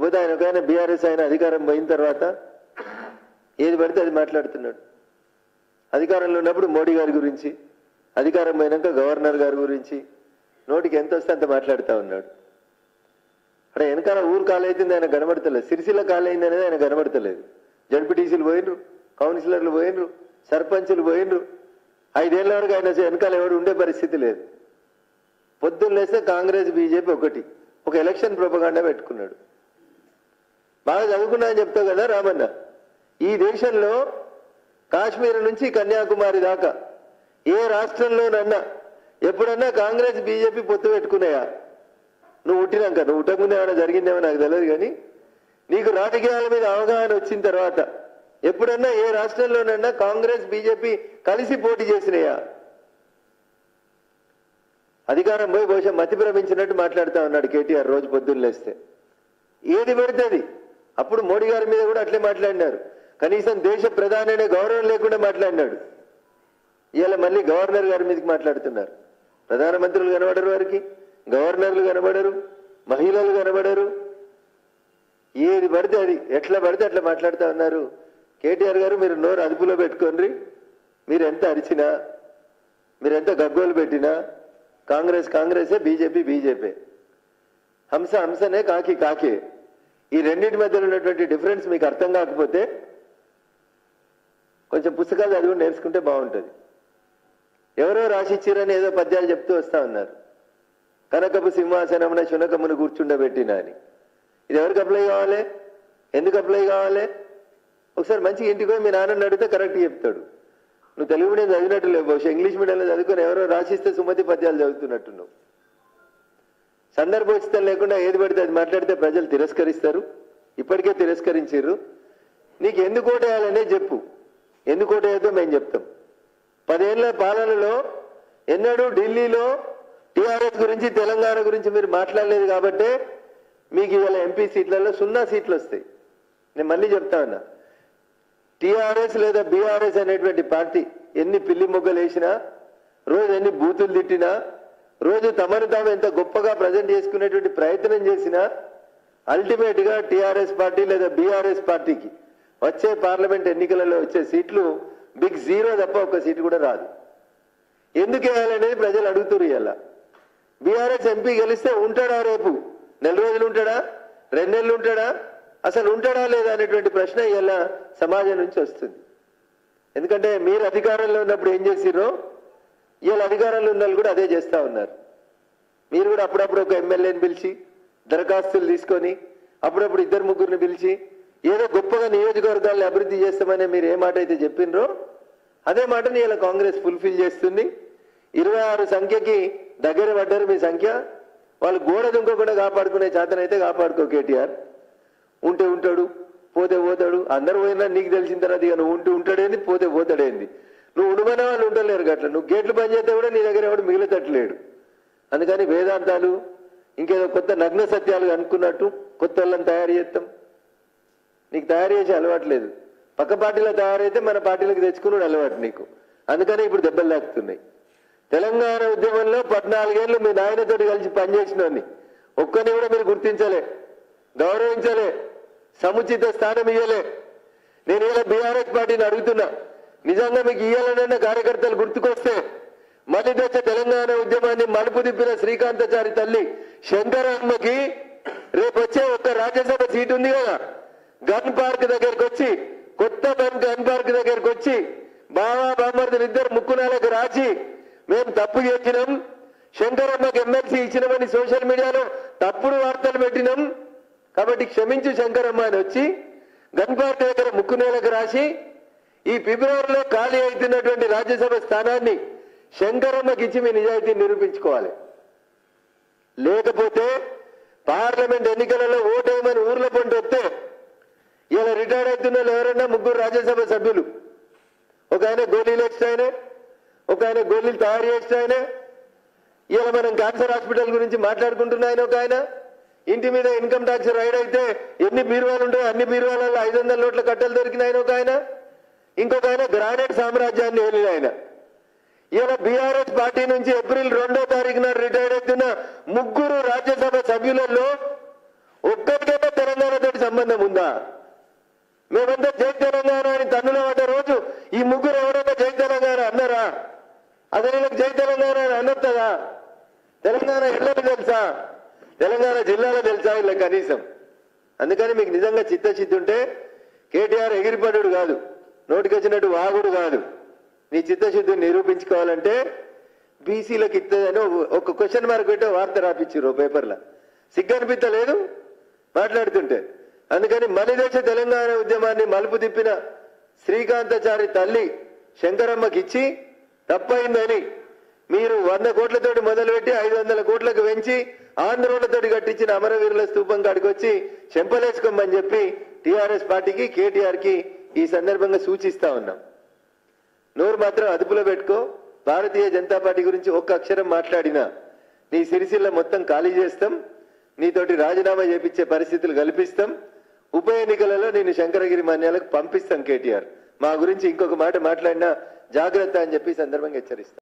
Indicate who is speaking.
Speaker 1: ఇకపోతే ఆయన ఒక ఆయన బీఆర్ఎస్ ఆయన అధికారం పోయిన తర్వాత ఏది పడితే అది మాట్లాడుతున్నాడు. అధికారంలో ఉన్నప్పుడు మోడీ గారి గురించి, అధికారం పోయినాక గవర్నర్ గారి గురించి నోటికి ఎంత వస్తే అంత మాట్లాడుతూ ఉన్నాడు. అక్కడ వెనకాల ఊరు కాలైతుంది ఆయన కనబడతలేదు, సిరిసిల్ల కాలైంది అనేది ఆయన కనబడతలేదు. జడ్పీటీసీలు పోయినరు, కౌన్సిలర్లు పోయినరు, సర్పంచులు పోయినరు. 5 ఏళ్ల వరకు ఆయన వెనకాల ఎవరు ఉండే పరిస్థితి లేదు. పొద్దున్న లేస్తే కాంగ్రెస్ బీజేపీ ఒక ఎలక్షన్ ప్రొపగాండా పెట్టుకున్నాడు. బాగా చదువుకున్నా అని చెప్తావు కదా రామన్న, ఈ దేశంలో కాశ్మీర్ నుంచి కన్యాకుమారి దాకా ఏ రాష్ట్రంలోనన్నా ఎప్పుడన్నా కాంగ్రెస్ బీజేపీ పొత్తు పెట్టుకున్నాయా? నువ్వు పుట్టకముందు ఏమైనా జరిగిందేమో నాకు తెలియదు, కానీ నీకు రాజకీయాల మీద అవగాహన వచ్చిన తర్వాత ఎప్పుడన్నా ఏ రాష్ట్రంలోనన్నా కాంగ్రెస్ బీజేపీ కలిసి పోటీ చేసినాయా? అధికారం పోయి బహుశా మతి భ్రమించినట్టు మాట్లాడుతూ ఉన్నాడు కేటీఆర్ రోజు పొద్దున్న లేస్తే. ఏది పెడుతుంది. అప్పుడు మోడీ గారి మీద కూడా అట్లే మాట్లాడినారు. కనీసం దేశ ప్రధాని అనే గౌరవం లేకుండా మాట్లాడినాడు. ఇవాళ మళ్ళీ గవర్నర్ గారి మీదకి మాట్లాడుతున్నారు. ప్రధానమంత్రులు కనబడరు, వారికి గవర్నర్లు కనబడరు, మహిళలు కనబడరు. ఏది పడితే అది ఎట్లా పడితే అట్లా మాట్లాడుతూ ఉన్నారు. కేటీఆర్ గారు మీరు నోరు అదుపులో పెట్టుకోండి. మీరు ఎంత అరిచినా, మీరు ఎంత గగ్గోలు పెట్టినా కాంగ్రెసే, బీజేపీ. హంస హంసనే, కాకే. ఈ రెండింటి మధ్యలో ఉన్నటువంటి డిఫరెన్స్ మీకు అర్థం కాకపోతే కొంచెం పుస్తకాలు చదివి నేర్చుకుంటే బాగుంటుంది. ఎవరో రాసిచ్చిరని ఏదో పద్యాలు చెప్తూ వస్తా ఉన్నారు. కనకపు సింహాసనమున శునకమును కూర్చుండబెట్టినా అని. ఇది ఎవరికి అప్లై కావాలి? ఎందుకు అప్లై కావాలి? ఒకసారి మంచిగా ఇంటికి పోయి మీ నాన్నని అడిగితే కరెక్ట్ చెప్తాడు. నువ్వు తెలుగు మీడియం చదివినట్టు లేవు, బహుశా ఇంగ్లీష్ మీడియంలో చదువుకొని ఎవరో రాసిస్తే సుమతి పద్యాలు చదువుతున్నట్టున్నావు. సందర్భోచితం లేకుండా ఏది పడితే అది మాట్లాడితే ప్రజలు తిరస్కరిస్తారు. ఇప్పటికే తిరస్కరించారు. నీకు ఎందుకు ఓటేయాలనే చెప్పు. ఎందుకు ఓటేయద్దో మేము చెప్తాం. 10 ఏళ్ల పాలనలో ఎన్నడూ ఢిల్లీలో టీఆర్ఎస్ గురించి, తెలంగాణ గురించి మీరు మాట్లాడలేదు కాబట్టే మీకు ఇవాళ ఎంపీ సీట్లలో 0 సీట్లు వస్తాయి. నేను మళ్ళీ చెప్తా ఉన్నా, టీఆర్ఎస్ లేదా బీఆర్ఎస్ అనేటువంటి పార్టీ ఎన్ని పిల్లి మొగ్గలు వేసినా, రోజు ఎన్ని బూతులు తిట్టినా, రోజు తమను తాము ఎంత గొప్పగా ప్రజెంట్ చేసుకునేటువంటి ప్రయత్నం చేసినా అల్టిమేట్ గా టీఆర్ఎస్ పార్టీ లేదా బీఆర్ఎస్ పార్టీకి వచ్చే పార్లమెంట్ ఎన్నికలలో వచ్చే సీట్లు బిగ్ జీరో తప్ప ఒక సీటు కూడా రాదు. ఎందుకు వేయాలనేది ప్రజలు అడుగుతున్నారు. ఇవాళ బీఆర్ఎస్ ఎంపీ గెలిస్తే ఉంటాడా? రేపు 4 రోజులు ఉంటాడా? 2 నెలలు ఉంటాడా? అసలు ఉంటాడా లేదా అనేటువంటి ప్రశ్న ఇవాళ సమాజం నుంచి వస్తుంది. ఎందుకంటే మీరు అధికారంలో ఉన్నప్పుడు ఏం చేసిరో ఇవాళ అధికారంలో ఉన్న వాళ్ళు కూడా అదే చేస్తూ ఉన్నారు. మీరు కూడా అప్పుడప్పుడు ఒక ఎమ్మెల్యేని పిలిచి దరఖాస్తులు తీసుకొని, అప్పుడప్పుడు 2-3 పిలిచి ఏదో గొప్పగా నియోజకవర్గాలను అభివృద్ధి చేస్తామని మీరు ఏ మాట అయితే చెప్పినరో అదే మాటని ఇలా కాంగ్రెస్ ఫుల్ఫిల్ చేస్తుంది. 26 సంఖ్యకి దగ్గర పడ్డారు మీ సంఖ్య. వాళ్ళు గోడ దుంకకుండా కాపాడుకునే చేతనైతే కాపాడుకో కేటీఆర్. ఉంటే ఉంటాడు, పోతే పోతాడు. అందరు పోయినా నీకు తెలిసిన తర్వాత ఇక నువ్వు ఉంటాడేంది, పోతే పోతాడేంది. నువ్వు ఉండమనే వాళ్ళు ఉండలేరు. గట్ల నువ్వు గేట్లు బంద్ చేస్తే కూడా నీ దగ్గర ఎవడు మిగిలితట్లేడు. అందుకని వేదాంతాలు ఇంకేదో కొత్త నగ్న సత్యాలు అనుకున్నట్టు కొత్త వాళ్ళని తయారు చేస్తాం. నీకు తయారు చేసే అలవాటు లేదు. పక్క పార్టీలో తయారైతే మన పార్టీలకు తెచ్చుకున్నాడు అలవాటు నీకు. అందుకని ఇప్పుడు దెబ్బలు తాకుతున్నాయి. తెలంగాణ ఉద్యమంలో 14 ఏళ్ళు మీ నాయనతోటి కలిసి పనిచేసినోని ఒక్కరిని కూడా మీరు గుర్తించలే, గౌరవించలే, సముచిత స్థానం ఇయ్యలే. నేను ఇలా బీఆర్ఎస్ పార్టీని అడుగుతున్నా, నిజంగా మీకు ఇయ్యాలన్న కార్యకర్తలు గుర్తుకొస్తే మళ్ళీ తెచ్చ తెలంగాణ ఉద్యమాన్ని మలుపు తిప్పిన శ్రీకాంతాచారి తల్లి శంకరమ్మకి రేపు వచ్చే ఒక్క రాజ్యసభ సీటు ఉంది కదా, గన్ పార్క్ దగ్గరకు వచ్చి, కొత్త గన్ పార్క్ దగ్గరకు వచ్చి బావా బామ్మర్దులు 2 ముక్కునాలకు రాసి మేము తప్పు చేసినాం, శంకరమ్మకి ఎమ్మెల్సీ ఇచ్చినామని సోషల్ మీడియాలో తప్పుడు వార్తలు పెట్టినాం, కాబట్టి క్షమించు శంకరమ్మ అని వచ్చి గన్ పార్క్ దగ్గర ముక్కునేలకు రాసి ఈ ఫిబ్రవరిలో ఖాళీ అవుతున్నటువంటి రాజ్యసభ స్థానాన్ని శంకరమ్మకి ఇచ్చి మీ నిజాయితీని నిరూపించుకోవాలి. లేకపోతే పార్లమెంట్ ఎన్నికలలో ఓటేయమని ఊర్ల పంట వస్తే ఇలా రిటైర్డ్ అవుతున్న వాళ్ళు ఎవరన్నా 3 రాజ్యసభ సభ్యులు, ఒక ఆయన గోళీలు ఎక్స్ట్రా అయినా, ఒక ఆయన గోళీలు తయారు చేసిన ఆయన, ఇలా మనం క్యాన్సర్ హాస్పిటల్ గురించి మాట్లాడుకుంటున్న ఆయన, ఒక ఆయన ఇంటి మీద ఇన్కమ్ ట్యాక్స్ రైడ్ అయితే ఎన్ని బీరువాలు ఉంటాయో అన్ని బీరువాలలో 500 నోట్ల కట్టలు దొరికిన ఆయన ఒక ఆయన, ఇంకొక ఆయన గ్రానైట్ సామ్రాజ్యాన్ని వెళ్ళిన ఆయన. ఇలా బీఆర్ఎస్ పార్టీ నుంచి ఏప్రిల్ 2వ తారీఖున రిటైర్డ్ అవుతున్న 3 రాజ్యసభ సభ్యులలో ఒక్కరికైనా తెలంగాణ ఉందా? మేమంతా జై తెలంగాణ అని తన్నుల పడ్డ రోజు ఈ ముగ్గురు ఎవరైనా జై తెలంగాణ అన్నారా? అసలు వీళ్ళకి జై తెలంగాణ అని అన్నదా? తెలంగాణ ఎల్లలు తెలుసా? తెలంగాణ జిల్లాలో తెలుసా వీళ్ళకి కనీసం? అందుకని మీకు నిజంగా చిత్తశుద్ధి ఉంటే కేటీఆర్ ఎగిరిపడు కాదు, నోటికొచ్చినట్టు వాగుడు కాదు. నీ చిత్తశుద్ధిని నిరూపించుకోవాలంటే బీసీలకు ఇస్తుందని ఒక క్వశ్చన్ మార్క్ పెట్టే వార్త రాపించారు పేపర్లో. సిగ్గనిపించలేదు మాట్లాడుతుంటే. అందుకని మలిదేశ తెలంగాణ ఉద్యమాన్ని మలుపు తిప్పిన శ్రీకాంతాచారి తల్లి శంకరమ్మకి ఇచ్చి తప్పైందని మీరు 100 కోట్లతోటి మొదలుపెట్టి 500 కోట్లకు పెంచి ఆంధ్రోళ్లతోటి కట్టించిన అమరవీరుల స్తూపం కాడికి వచ్చి చెంపలేసుకోమని చెప్పి టీఆర్ఎస్ పార్టీకి కేటీఆర్కి ఈ సందర్భంగా సూచిస్తా ఉన్నాం. నోరు మాత్రం అదుపులో పెట్టుకో. భారతీయ జనతా పార్టీ గురించి ఒక్క అక్షరం మాట్లాడినా నీ సిరిసిల్ల మొత్తం ఖాళీ చేస్తాం, నీతోటి రాజీనామా చేపించే పరిస్థితులు కల్పిస్తాం, ఉప ఎన్నికలలో నేను శంకరగిరి మాన్యాలకు పంపిస్తాం కేటీఆర్. మా గురించి ఇంకొక మాట మాట్లాడినా జాగ్రత్త అని చెప్పి సందర్భంగా హెచ్చరిస్తాం.